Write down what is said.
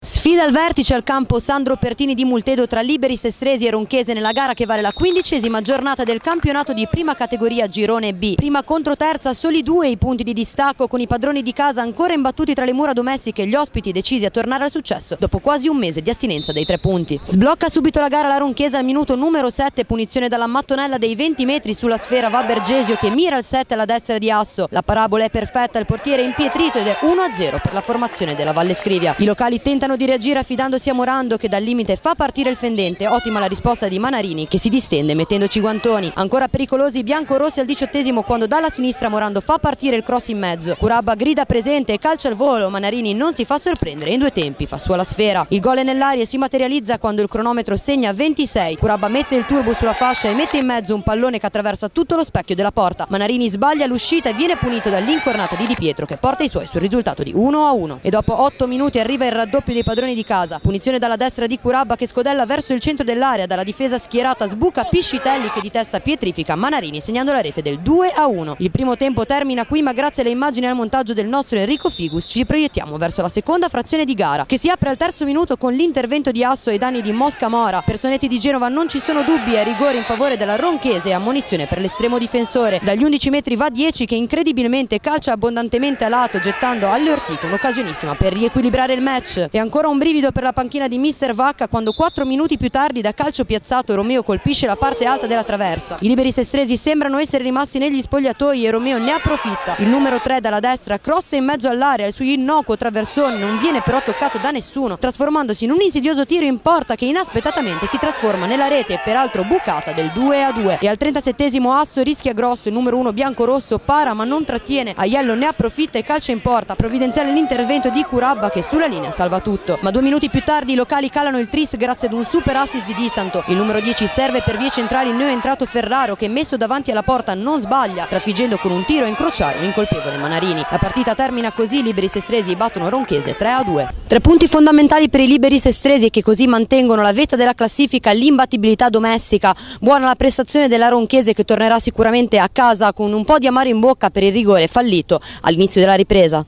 Sfida al vertice al campo Sandro Pertini di Multedo tra Liberi Sestresi e Ronchese nella gara che vale la 15ª giornata del campionato di prima categoria Girone B. Prima contro terza, soli 2 i punti di distacco, con i padroni di casa ancora imbattuti tra le mura domestiche e gli ospiti decisi a tornare al successo dopo quasi un mese di astinenza dai 3 punti. Sblocca subito la gara la Ronchese al minuto numero 7, punizione dalla mattonella dei 20 metri sulla sfera va Bergesio che mira il 7 alla destra di Asso. La parabola è perfetta, il portiere è impietrito ed è 1-0 per la formazione della Valle Scrivia. I locali tentano di reagire affidandosi a Morando che dal limite fa partire il fendente. Ottima la risposta di Manarini che si distende mettendoci guantoni. Ancora pericolosi i biancorossi al 18esimo quando dalla sinistra Morando fa partire il cross in mezzo. Curabba grida presente e calcia al volo. Manarini non si fa sorprendere, in 2 tempi fa sua la sfera. Il gol è nell'aria e si materializza quando il cronometro segna 26. Curabba mette il turbo sulla fascia e mette in mezzo un pallone che attraversa tutto lo specchio della porta. Manarini sbaglia l'uscita e viene punito dall'incornata di Di Pietro che porta i suoi sul risultato di 1-1. E dopo 8 minuti arriva il raddoppio dei padroni di casa. Punizione dalla destra di Curabba che scodella verso il centro dell'area. Dalla difesa schierata sbuca Piscitelli che di testa pietrifica Manarini segnando la rete del 2-1. Il primo tempo termina qui, ma grazie alle immagini e al montaggio del nostro Enrico Figus ci proiettiamo verso la seconda frazione di gara che si apre al terzo minuto con l'intervento di Asso ai danni di Mosca Mora. Per Sonetti di Genova non ci sono dubbi, a rigore in favore della Ronchese e ammonizione per l'estremo difensore. Dagli 11 metri va 10 che incredibilmente calcia abbondantemente a lato gettando alle ortiche un'occasionissima per riequilibrare il match. E ancora un brivido per la panchina di Mister Vacca quando 4 minuti più tardi da calcio piazzato Romeo colpisce la parte alta della traversa. I liberi sestresi sembrano essere rimasti negli spogliatoi e Romeo ne approfitta. Il numero 3 dalla destra crossa in mezzo all'area, il suo innocuo traversone non viene però toccato da nessuno, trasformandosi in un insidioso tiro in porta che inaspettatamente si trasforma nella rete peraltro bucata del 2-2. E al 37esimo Asso rischia grosso, il numero 1 biancorosso para ma non trattiene, Aiello ne approfitta e calcia in porta. Provvidenziale l'intervento di Curabba che sulla linea salva tutto. Ma 2 minuti più tardi i locali calano il tris grazie ad un super assist di Di Santo. Il numero 10 serve per vie centrali il neoentrato Ferraro che messo davanti alla porta non sbaglia, trafiggendo con un tiro a incrociare l'incolpevole Manarini. La partita termina così, i liberi sestresi battono Ronchese 3-2. 3 punti fondamentali per i liberi sestresi che così mantengono la vetta della classifica, l'imbattibilità domestica. Buona la prestazione della Ronchese che tornerà sicuramente a casa con un po' di amaro in bocca per il rigore fallito all'inizio della ripresa.